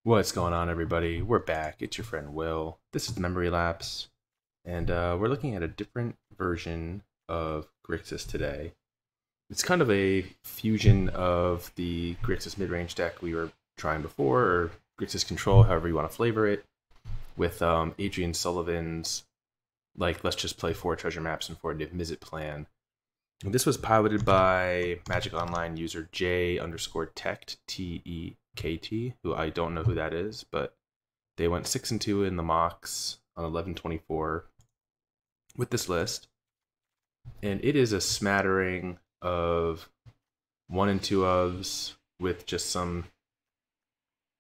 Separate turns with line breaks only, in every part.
What's going on, everybody? We're back. It's your friend Will. This is Memory Lapse, and we're looking at a different version of Grixis today. It's kind of a fusion of the Grixis mid-range deck we were trying before, or Grixis Control, however you want to flavor it, with Adrian Sullivan's, let's just play 4 treasure maps and 4 Niv Mizzet plan. And this was piloted by Magic Online user J_Tekt, Tekt, who I don't know who that is, but they went 6-2 in the MOCs on 11/24 with this list. And it is a smattering of 1 and 2 ofs with just some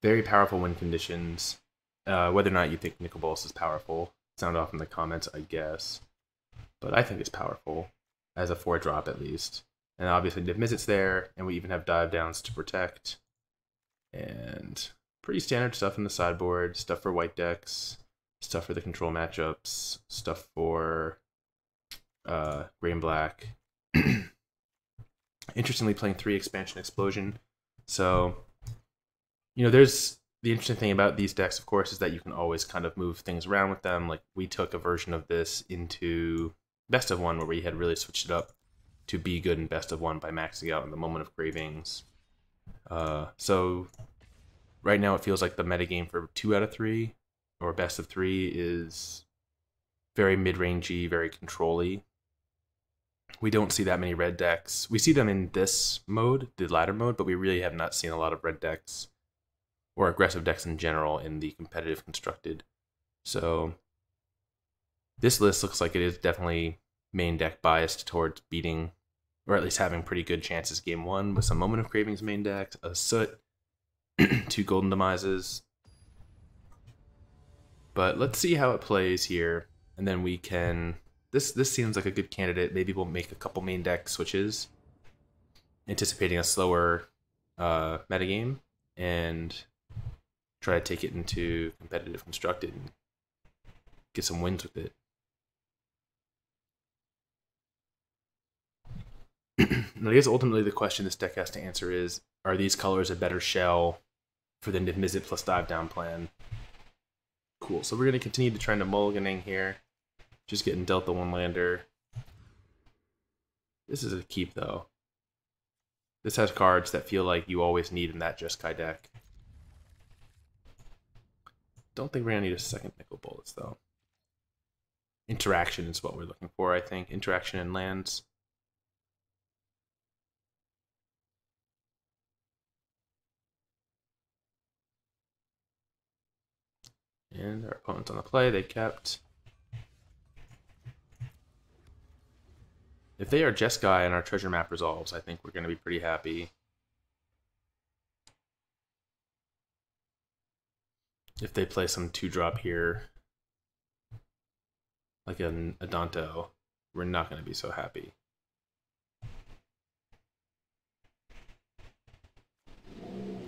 very powerful win conditions. Whether or not you think Nicol Bolas is powerful, sound off in the comments, I guess. But I think it's powerful, as a 4-drop at least. And obviously Niv Mizzet's there, and we even have dive downs to protect. And pretty standard stuff in the sideboard, stuff for white decks, stuff for the control matchups, stuff for gray and black. Interestingly, playing 3 expansion explosion. So, there's the interesting thing about these decks, of course, is that you can always kind of move things around with them. Like, we took a version of this into best of 1 where we had really switched it up to be good in best of 1 by maxing out in the moment of cravings. So right now it feels like the metagame for 2 out of 3 or best of 3 is very mid-rangey, very control-y. We don't see that many red decks. We see them in this mode, the ladder mode, but we really have not seen a lot of red decks or aggressive decks in general in the competitive constructed. So this list looks like it is definitely main deck biased towards beating, or at least having pretty good chances game 1 with some Moment of Cravings main deck, a Soot, 2 Golden Demises. But let's see how it plays here, and then we can... This seems like a good candidate. Maybe we'll make a couple main deck switches, anticipating a slower metagame, and try to take it into competitive constructed and get some wins with it. And I guess ultimately the question this deck has to answer is, are these colors a better shell for the Niv Mizzet plus dive down plan? Cool, so we're going to continue the trend of mulliganing here. Just getting dealt the 1-lander. This is a keep, though. This has cards that feel like you always need in that Jeskai deck. Don't think we're going to need a second Nicol Bolas, though. Interaction is what we're looking for, I think. Interaction and lands. And our opponent's on the play, they kept. If they are Jeskai and our treasure map resolves, I think we're going to be pretty happy. If they play some 2-drop here, like an Adanto, we're not going to be so happy.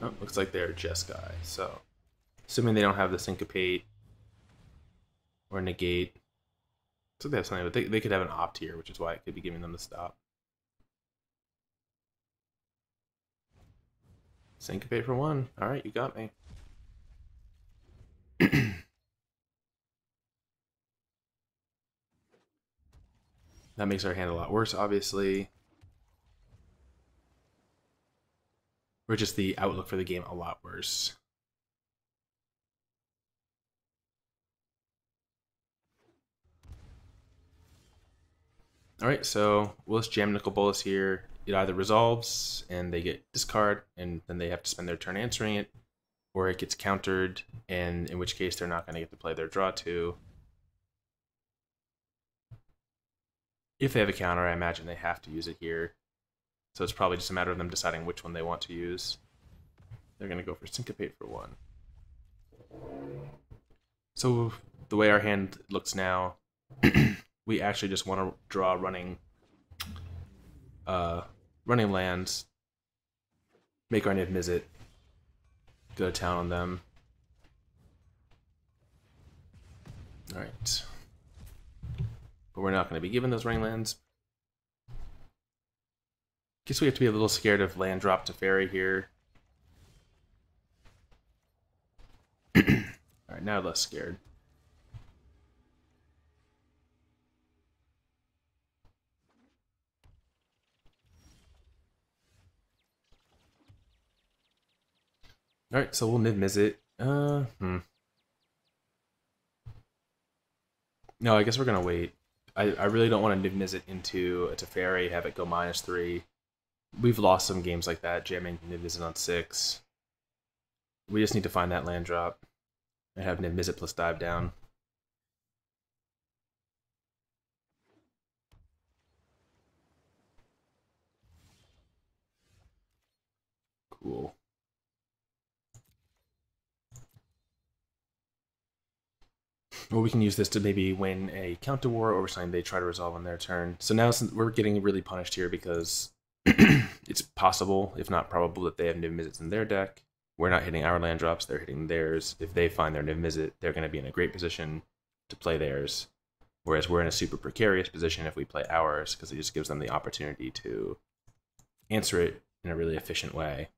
Oh, looks like they're Jeskai, so assuming they don't have the Syncopate or Negate. So they have something, but they could have an opt here, which is why it could be giving them the stop. Syncopate for 1. Alright, you got me. That makes our hand a lot worse, obviously. Or just the outlook for the game a lot worse. Alright, so we'll just jam Nicol Bolas here. It either resolves and they get discard, and then they have to spend their turn answering it, or it gets countered, and in which case they're not going to get to play their draw 2. If they have a counter, I imagine they have to use it here. So it's probably just a matter of them deciding which one they want to use. They're going to go for Syncopate for 1. So the way our hand looks now, we actually just want to draw running lands, make our Niv Mizzet, go to town on them. Alright. But we're not going to be given those running lands. Guess we have to be a little scared of land drop to fairy here. now less scared. Alright, so we'll Niv-Miz it. No, I guess we're gonna wait. I really don't want to Niv-Miz it into a Teferi, have it go -3. We've lost some games like that, jamming Niv-Miz it on 6. We just need to find that land drop and have Niv-Miz it plus dive down. Cool. Or we can use this to maybe win a counter war or something they try to resolve on their turn. So now we're getting really punished here because it's possible, if not probable, that they have Niv-Mizzets in their deck. We're not hitting our land drops, they're hitting theirs. If they find their Niv-Mizzet, they're going to be in a great position to play theirs. Whereas we're in a super precarious position if we play ours, because it just gives them the opportunity to answer it in a really efficient way.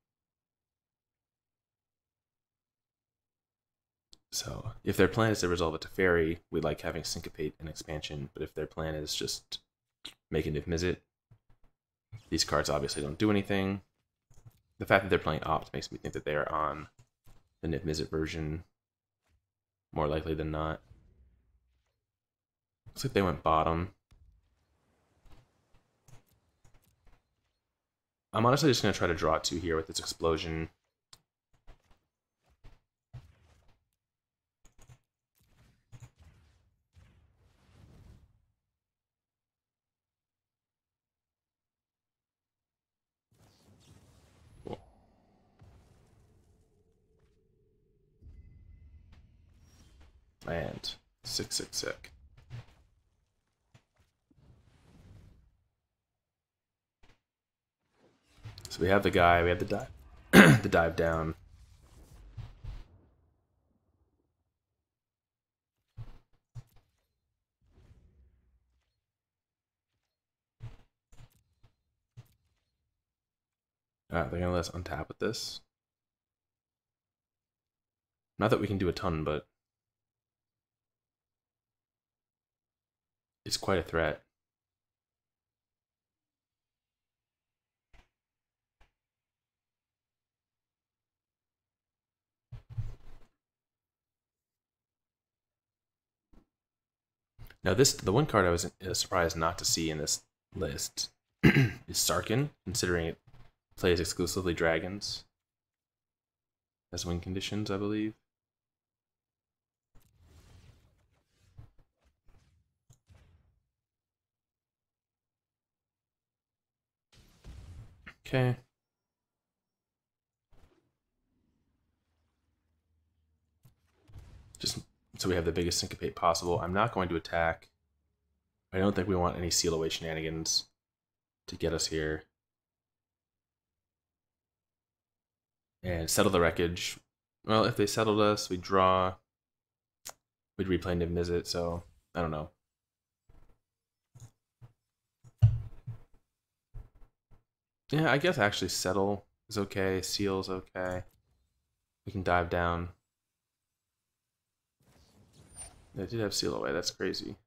So if their plan is to resolve it to Teferi, we like having Syncopate and Expansion, but if their plan is just make a Niv-Mizzet, these cards obviously don't do anything. The fact that they're playing Opt makes me think that they are on the Niv-Mizzet version, more likely than not. Looks like they went bottom. I'm honestly just going to try to draw 2 here with this Explosion. Cool. And 6/6. So we have the guy, we have the dive, the dive down. They're gonna let us untap with this. Not that we can do a ton, but it's quite a threat. Now the one card I was surprised not to see in this list is Sarkin, considering it plays exclusively dragons as win conditions, I believe. Okay. Just so we have the biggest syncopate possible. I'm not going to attack. I don't think we want any seal away shenanigans to get us here. And settle the wreckage. Well, if they settled us, we'd draw. We'd replay Niv-Mizzet, so I don't know. Yeah, I guess actually settle is okay. Seal is okay. We can dive down. They did have seal away. That's crazy.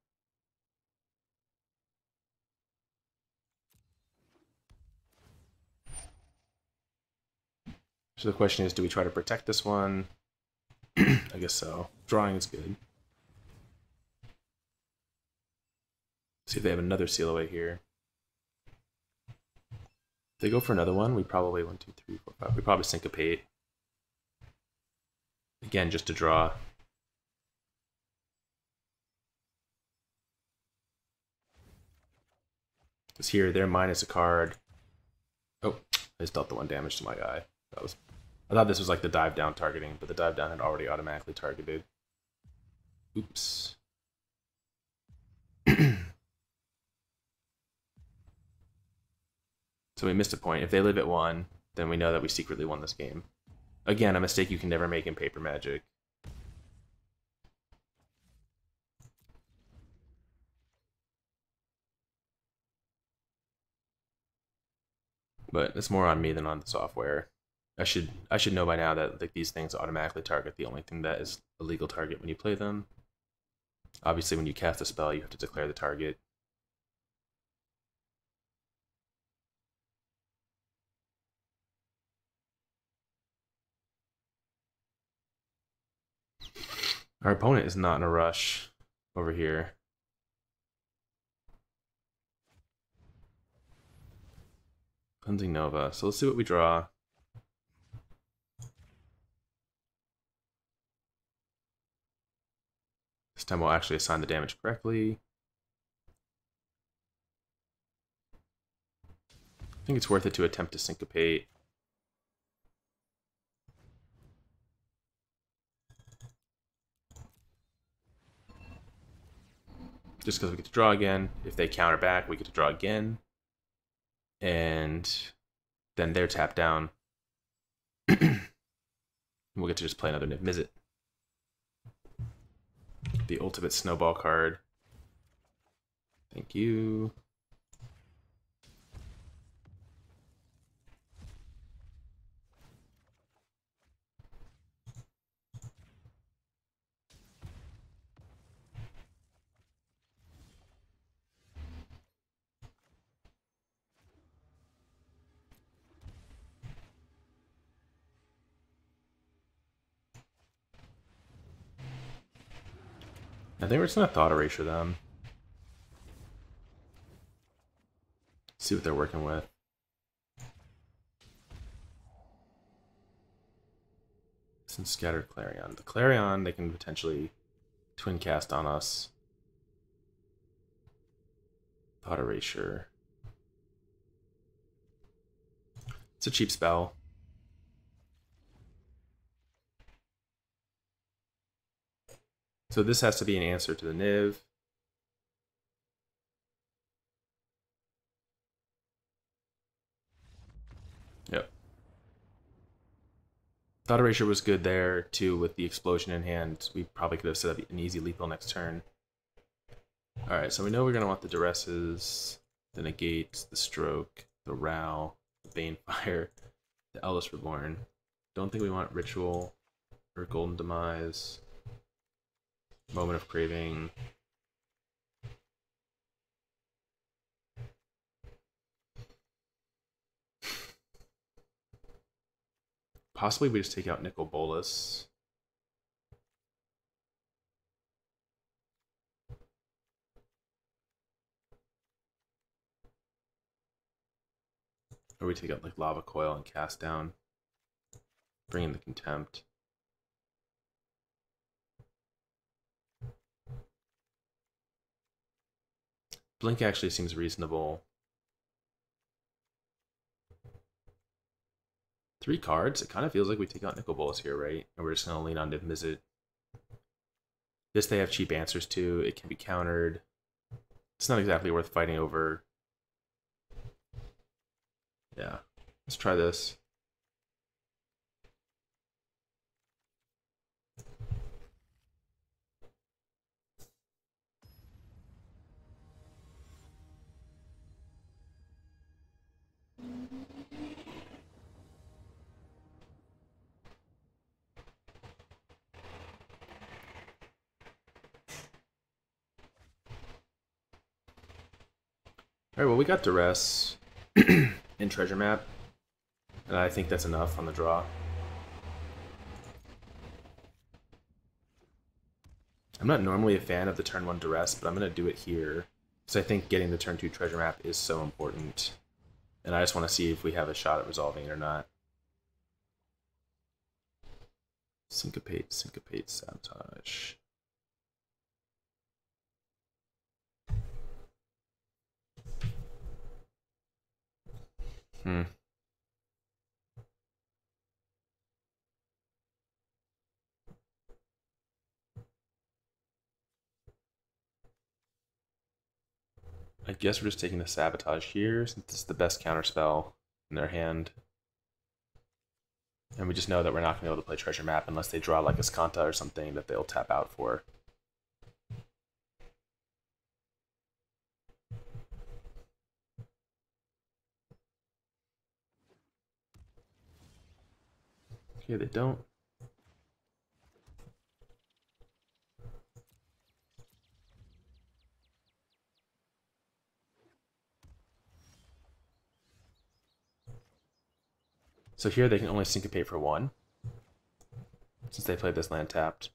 So the question is, do we try to protect this one? I guess so. Drawing is good. See if they have another seal away here. If they go for another one, we probably 1, 2, 3, 4, 5. We probably syncopate. Again, just to draw. Because here, they're minus a card. Oh, I just dealt the 1 damage to my guy. I thought this was like the dive down targeting, but the dive down had already automatically targeted. Oops. So we missed a point. If they live at 1, then we know that we secretly won this game. Again, a mistake you can never make in Paper Magic. But it's more on me than on the software. I should know by now that like these things automatically target the only thing that is a legal target when you play them. Obviously, when you cast a spell, you have to declare the target. Our opponent is not in a rush over here. Cleansing Nova. So let's see what we draw. This time we'll actually assign the damage correctly. I think it's worth it to attempt to syncopate. Just because we get to draw again. If they counter back, we get to draw again. And then they're tapped down. We'll get to just play another Niv Mizzet. The ultimate snowball card. Thank you. I think we're just gonna thought erasure them. See what they're working with. Some scattered Clarion. The Clarion they can potentially twin cast on us. Thought erasure. It's a cheap spell. So this has to be an answer to the Niv. Yep. Thought erasure was good there too with the explosion in hand. We probably could have set up an easy lethal next turn. Alright, so we know we're going to want the Duresses, the Negate, the Stroke, the Row, the Banefire, the Eldest Reborn. Don't think we want Ritual or Golden Demise. Moment of Craving. Possibly we just take out Nicol Bolas. Or we take out like Lava Coil and Cast Down. Bring in the Contempt. Blink actually seems reasonable. 3 cards? It kind of feels like we take out Nicol Bolas here, right? And we're just going to lean on Niv Mizzet. This they have cheap answers to. It can be countered. It's not exactly worth fighting over. Yeah. Let's try this. Alright, well, we got Duress in Treasure Map, and I think that's enough on the draw. I'm not normally a fan of the turn 1 Duress, but I'm going to do it here, because I think getting the turn 2 Treasure Map is so important, and I just want to see if we have a shot at resolving it or not. Syncopate, Syncopate, Sabotage. I guess we're just taking the Sabotage here, since it's the best counterspell in their hand. And we just know that we're not going to be able to play Treasure Map unless they draw like Escanta or something that they'll tap out for. Okay, they don't. So here they can only syncopate for one, since they played this land tapped.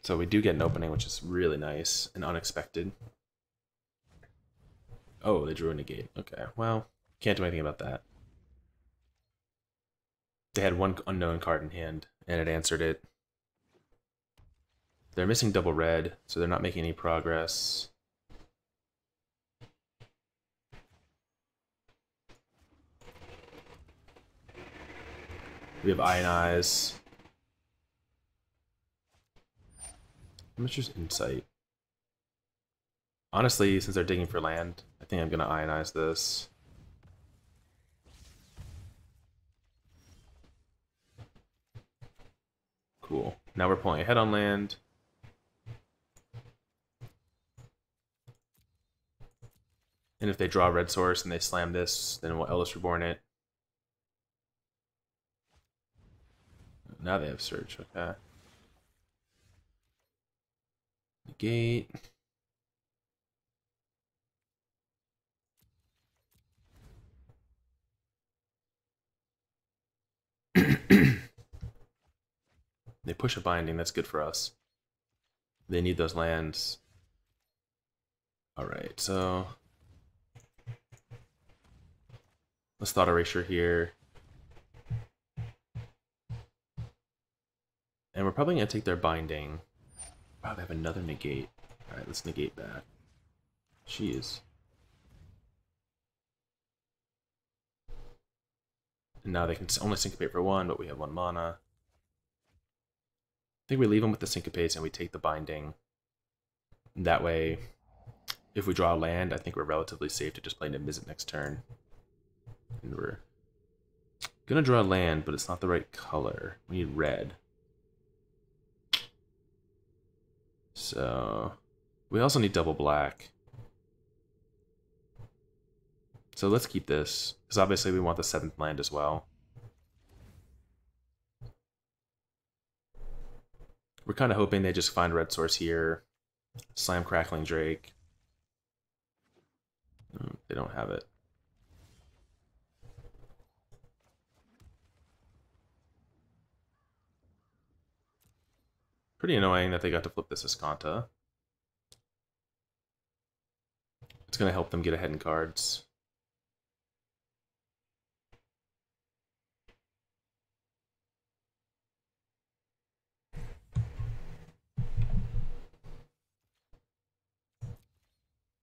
So we do get an opening, which is really nice and unexpected. Oh, they drew a negate. Okay, well, can't do anything about that. They had one unknown card in hand, and it answered it. They're missing double red, so they're not making any progress. We have Ionize. How much is Insight? Honestly, since they're digging for land, I think I'm going to Ionize this. Cool. Now we're pulling ahead on land. And if they draw red source and they slam this, then we'll Eldest Reborn it. Now they have Search, okay. Negate. They push a binding, that's good for us. They need those lands. Alright, so let's Thought Erasure here. And we're probably going to take their binding. Wow, they have another negate. Alright, let's negate back. Jeez. And now they can only syncopate for one, but we have 1 mana. I think we leave them with the syncopates and we take the binding. That way, if we draw a land, I think we're relatively safe to just play Niv-Mizzet next turn. And we're gonna draw a land, but it's not the right color. We need red. So we also need double black. So let's keep this, because obviously we want the 7th land as well. We're kind of hoping they just find red source here, slam Crackling Drake. They don't have it. Pretty annoying that they got to flip this Escanta. It's going to help them get ahead in cards.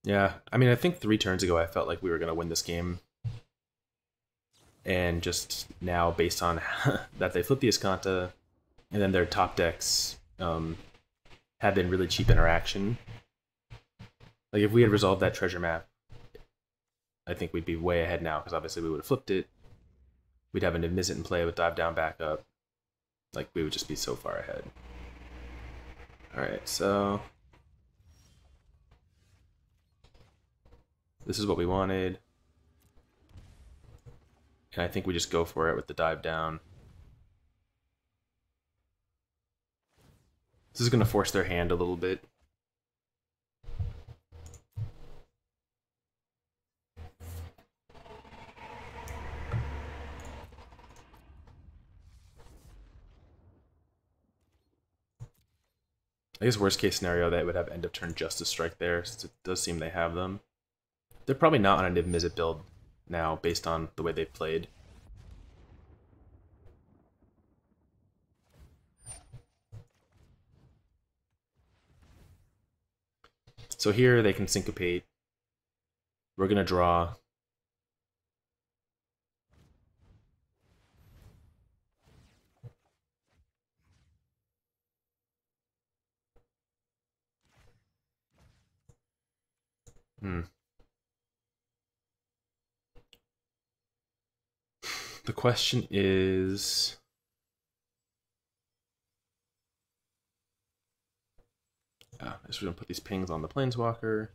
Yeah, I mean, I think 3 turns ago I felt like we were going to win this game. And just now, based on that they flipped the Escanta, and then their top decks have been really cheap interaction. Like, if we had resolved that treasure map, I think we'd be way ahead now, because obviously we would have flipped it. We'd have a Niv-Mizzet in play with dive down backup. Like, we would just be so far ahead. Alright, so this is what we wanted. And I think we just go for it with the dive down. This is going to force their hand a little bit. I guess worst case scenario, they would have end of turn Justice Strike there, since it does seem they have them. They're probably not on a Niv-Mizzet build now, based on the way they've played. So here they can syncopate. We're going to draw. The question is, I guess we're going to put these pings on the Planeswalker.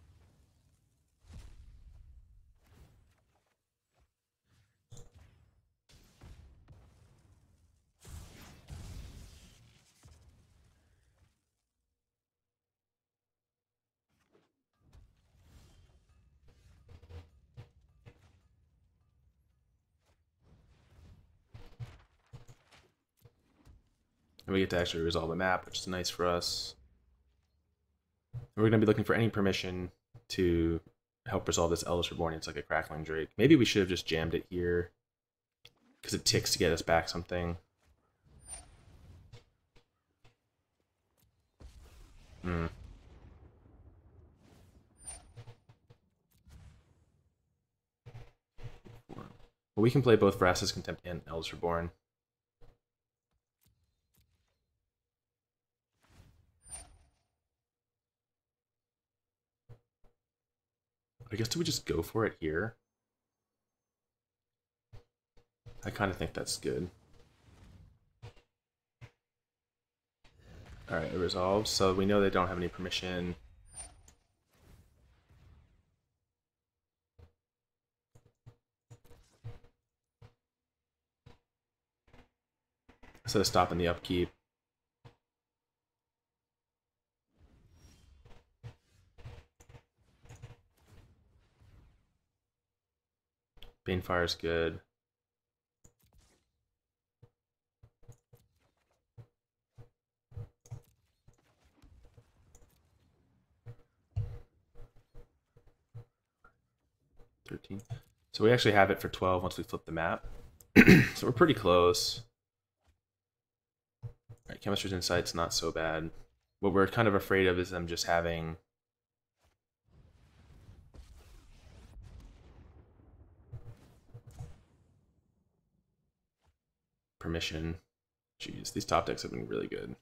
And we get to actually resolve a map, which is nice for us. And we're going to be looking for any permission to help resolve this Eldest Reborn. It's like a Crackling Drake. Maybe we should have just jammed it here, because it ticks to get us back something. Well, we can play both Vraska's Contempt and Eldest Reborn. I guess do we just go for it here? I kind of think that's good. Alright, it resolves. So we know they don't have any permission. Instead of stopping the upkeep. Banefire is good. So we actually have it for 12 once we flip the map. So we're pretty close. Alright, Chemistry's Insight's not so bad. What we're kind of afraid of is them just having permission. Jeez, these top decks have been really good.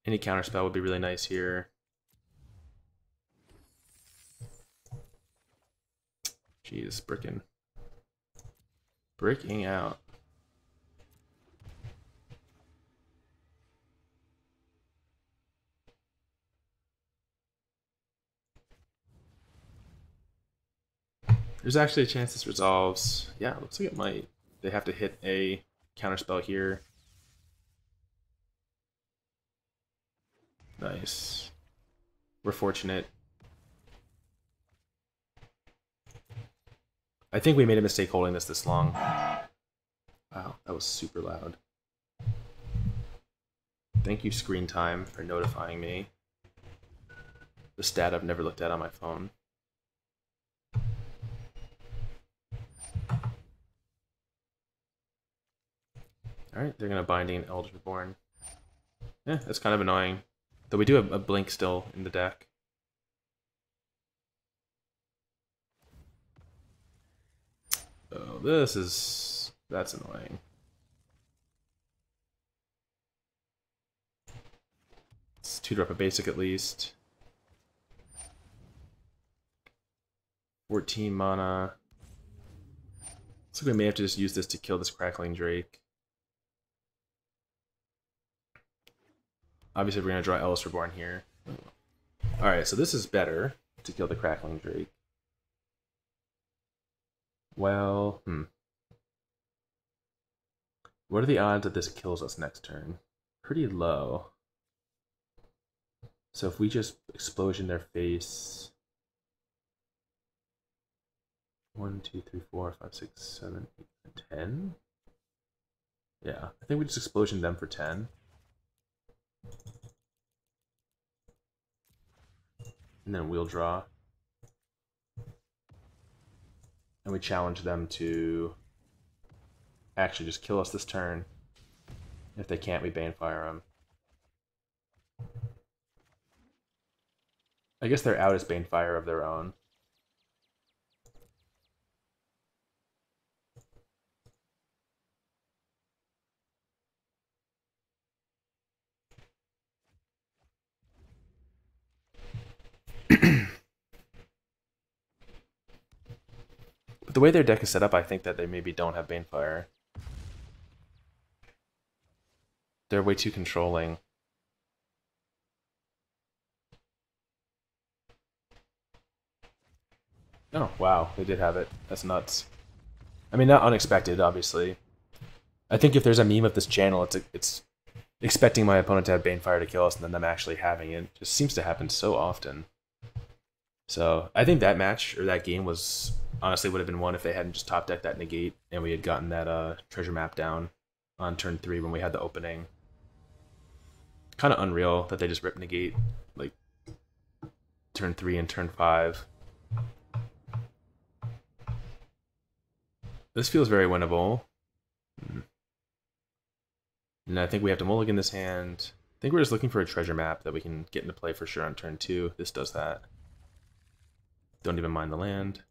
Any counterspell would be really nice here. Jeez, bricking out. There's actually a chance this resolves. Yeah, looks like it might. They have to hit a counterspell here. Nice. We're fortunate. I think we made a mistake holding this long. Wow, that was super loud. Thank you, Screen Time, for notifying me. The stat I've never looked at on my phone. Alright, they're gonna Binding Eldest Reborn. Yeah, that's kind of annoying. Though we do have a Blink still in the deck. Oh, that's annoying. Let's tutor up a basic at least. 14 mana. Looks like we may have to just use this to kill this Crackling Drake. Obviously, we're going to draw Eldest Reborn here. Alright, so this is better to kill the Crackling Drake. Well, what are the odds that this kills us next turn? Pretty low. So if we just Explosion their face... 1, 2, 3, 4, 5, 6, 7, 8, 10? Yeah, I think we just Explosion them for 10. And then we'll draw. And we challenge them to actually just kill us this turn. If they can't, we Banefire them. I guess they're out as Banefire of their own. But the way their deck is set up, I think that they maybe don't have Banefire. They're way too controlling. Oh, wow, they did have it. That's nuts. I mean, not unexpected, obviously. I think if there's a meme of this channel, it's expecting my opponent to have Banefire to kill us and then them actually having it. It just seems to happen so often. So I think that match or that game was honestly would have been won if they hadn't just top decked that negate and we had gotten that treasure map down on turn 3 when we had the opening. Kind of unreal that they just rip negate like turn 3 and turn 5. This feels very winnable. And I think we have to mulligan this hand. I think we're just looking for a treasure map that we can get into play for sure on turn 2. This does that. Don't even mind the land.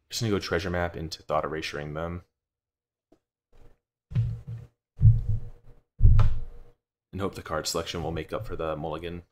Just gonna go treasure map into thought erasuring them. And hope the card selection will make up for the mulligan.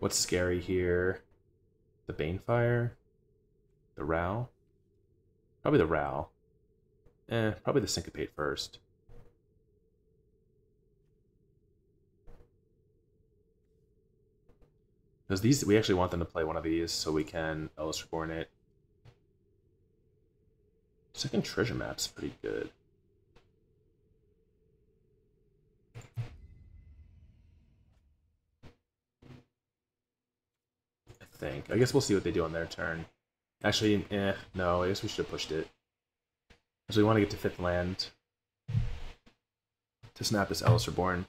What's scary here? The Banefire? The Row? Probably the Row. Probably the Syncopate first. Because these, we actually want them to play one of these so we can Ellis Reborn it. Second treasure map's pretty good. I guess we'll see what they do on their turn. Actually, no, I guess we should have pushed it. Because we want to get to 5th land to snap this Ellis Reborn.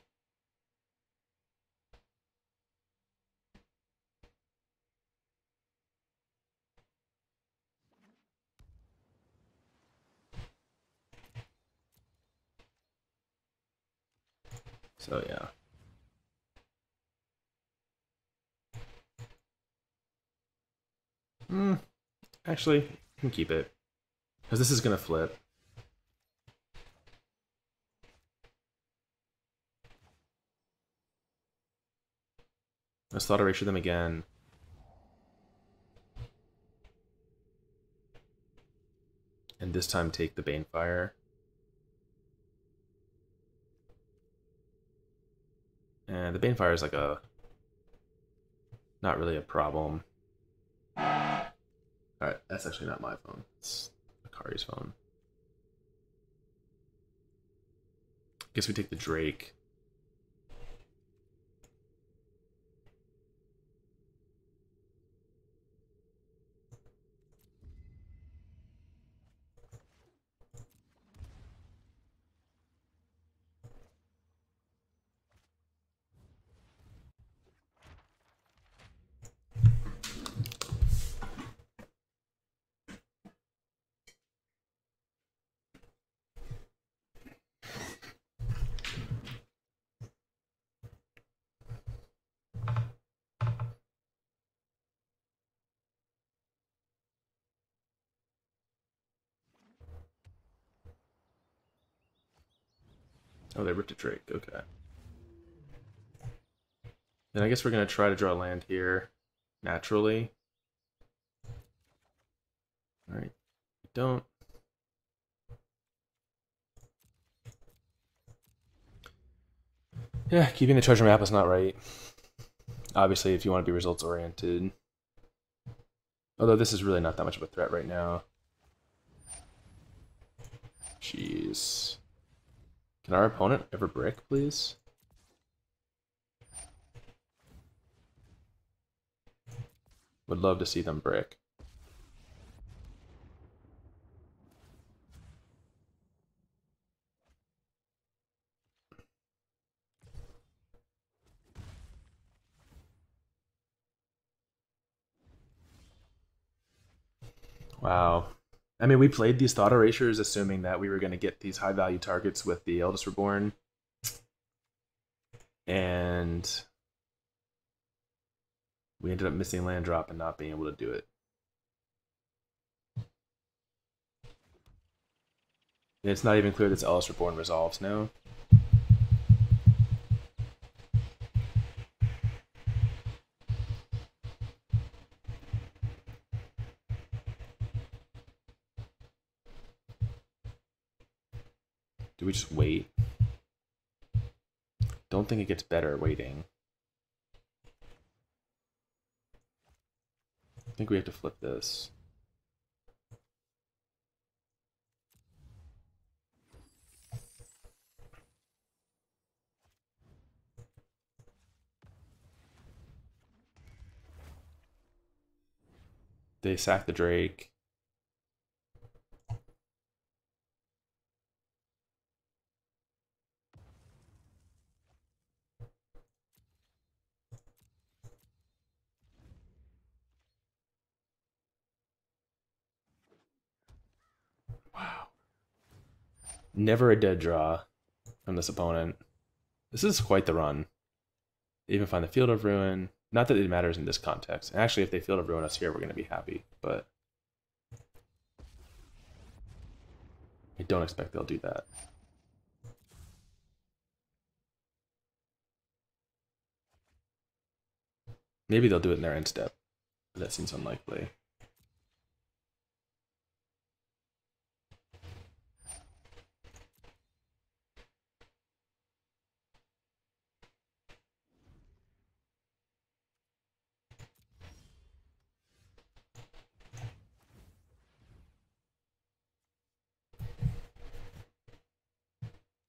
So yeah. Actually, you can keep it. Because this is going to flip. Let's thought erasure them again. And this time take the Banefire. And the Banefire is like a... not really a problem. Alright, that's actually not my phone. It's Akari's phone. Guess we take the Drake. Oh, they ripped a Drake. Okay. Then I guess we're going to try to draw land here naturally. Alright. Don't. Yeah, keeping the treasure map is not right. Obviously, if you want to be results oriented. Although this is really not that much of a threat right now. Jeez. Can our opponent ever brick, please? Would love to see them brick. Wow. I mean, we played these Thought Erasures assuming that we were going to get these high-value targets with the Eldest Reborn. And we ended up missing land drop and not being able to do it. And it's not even clear this Ellis Reborn resolves now. Do we just wait? Don't think it gets better waiting. I think we have to flip this. They sack the Drake. Wow. Never a dead draw from this opponent. This is quite the run. They even find the Field of Ruin. Not that it matters in this context. And actually, if they Field of Ruin us here, we're going to be happy. But I don't expect they'll do that. Maybe they'll do it in their end step. But that seems unlikely.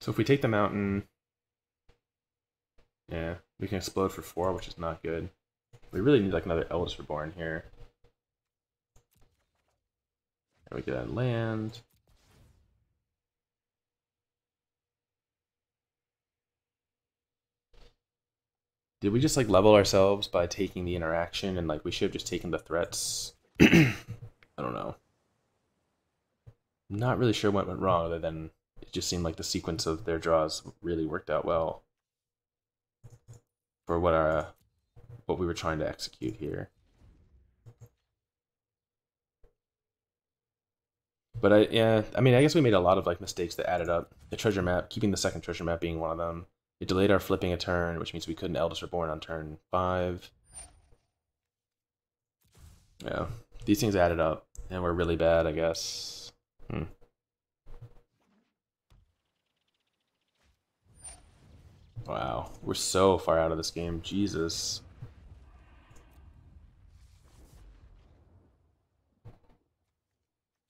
So if we take the mountain, yeah, we can explode for 4, which is not good. We really need like another Eldest Reborn here. And we get on land. Did we just like level ourselves by taking the interaction and like we should have just taken the threats? I don't know. I'm not really sure what went wrong other than it just seemed like the sequence of their draws really worked out well for what we were trying to execute here. But I guess we made a lot of like mistakes that added up. The treasure map, keeping the second treasure map being one of them. It delayed our flipping a turn, which means we couldn't Eldest Reborn on turn 5. Yeah, these things added up, and we're really bad, I guess. Wow, we're so far out of this game. Jesus.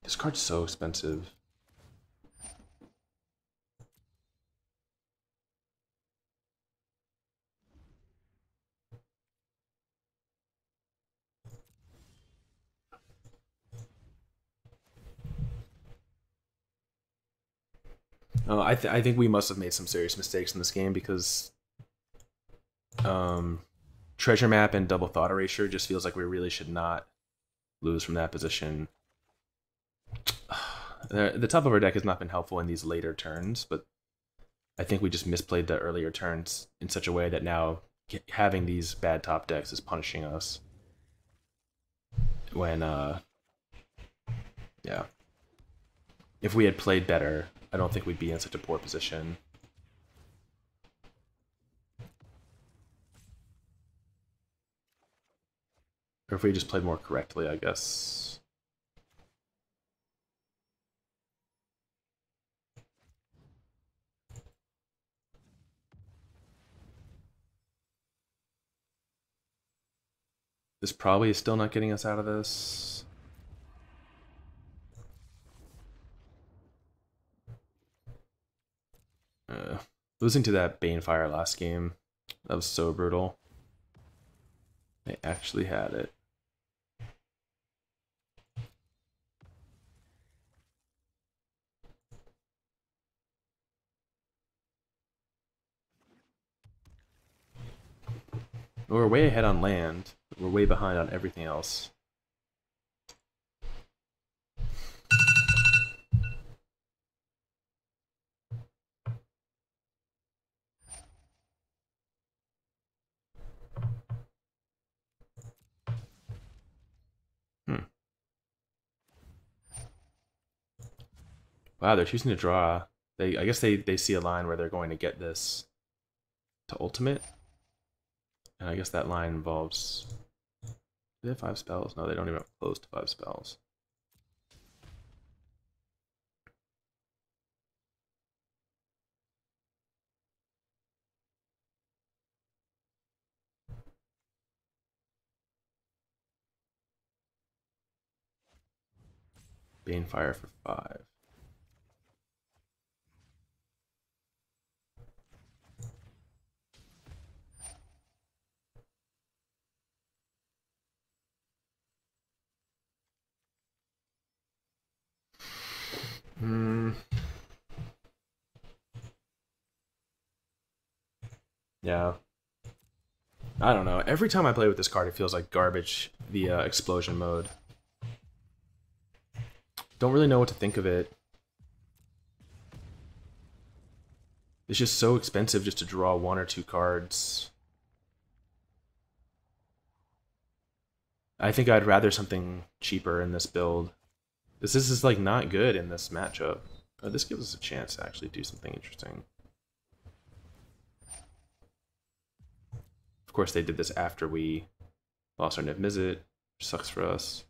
This card's so expensive. Oh, I think we must have made some serious mistakes in this game because treasure map and double thought erasure just feels like we really should not lose from that position. The top of our deck has not been helpful in these later turns, but I think we just misplayed the earlier turns in such a way that now having these bad top decks is punishing us. When, yeah. If we had played better, I don't think we'd be in such a poor position. Or if we just played more correctly, I guess. This probably is still not getting us out of this. Losing to that Banefire last game, that was so brutal. They actually had it. We're way ahead on land. We're way behind on everything else. Wow, they're choosing to draw. I guess they see a line where they're going to get this to ultimate. And I guess that line involves... Do they have 5 spells? No, they don't even have close to 5 spells. Banefire for 5. Yeah. I don't know. Every time I play with this card, it feels like garbage, the explosion mode. Don't really know what to think of it. It's just so expensive just to draw 1 or 2 cards. I think I'd rather something cheaper in this build. This is like not good in this matchup. This gives us a chance to actually do something interesting. Of course, they did this after we lost our Niv Mizzet, which sucks for us.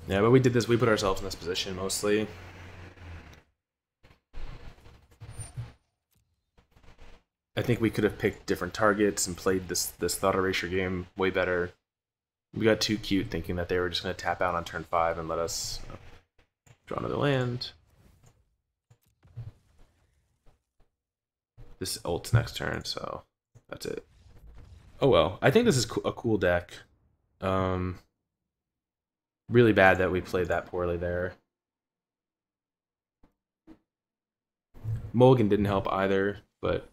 Yeah, but we did this, we put ourselves in this position mostly. I think we could have picked different targets and played this Thought Erasure game way better. We got too cute thinking that they were just going to tap out on turn 5 and let us draw another land. This ults next turn, so that's it. Oh well, I think this is a cool deck. Really bad that we played that poorly there. Mulligan didn't help either, but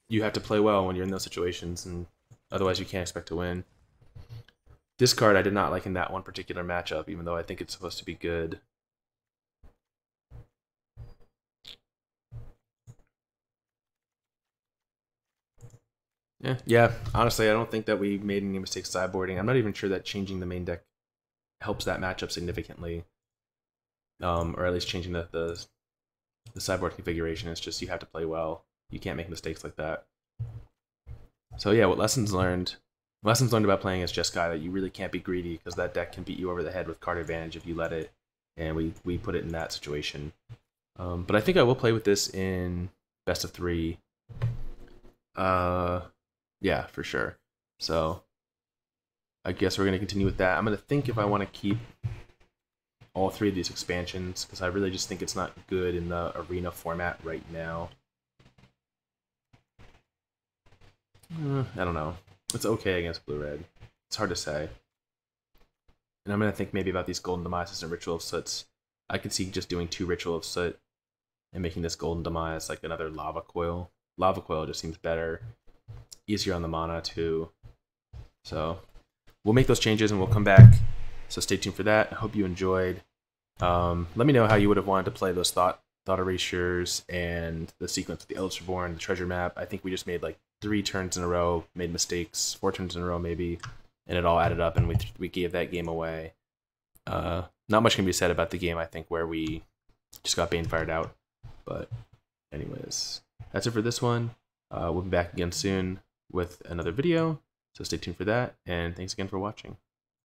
you have to play well when you're in those situations, and otherwise you can't expect to win. This card I did not like in that one particular matchup, even though I think it's supposed to be good. Yeah. Honestly, I don't think that we made any mistakes sideboarding. I'm not even sure that changing the main deck helps that matchup significantly, or at least changing the sideboard configuration. It's just you have to play well. You can't make mistakes like that. So yeah, what lessons learned? Lessons learned about playing as Jeskai that you really can't be greedy, because that deck can beat you over the head with card advantage if you let it, and we put it in that situation. But I think I will play with this in best of 3. Yeah, for sure. So I guess we're going to continue with that. I'm going to think if I want to keep all 3 of these expansions, because I really just think it's not good in the arena format right now. I don't know. It's okay against blue-red. It's hard to say. And I'm going to think maybe about these Golden Demises and Ritual of Soots. I could see just doing 2 Ritual of Soot and making this Golden Demise like another Lava Coil. Lava Coil just seems better. Easier on the mana, too. So we'll make those changes and we'll come back. So stay tuned for that. I hope you enjoyed. Let me know how you would have wanted to play those Thought Erasures and the sequence with the Eldritch Reborn, the treasure map. I think we just made like 3 turns in a row, made mistakes, 4 turns in a row maybe, and it all added up and we gave that game away. Not much can be said about the game, I think, where we just got Banefired out. But anyways, that's it for this one. We'll be back again soon with another video, so stay tuned for that, and thanks again for watching.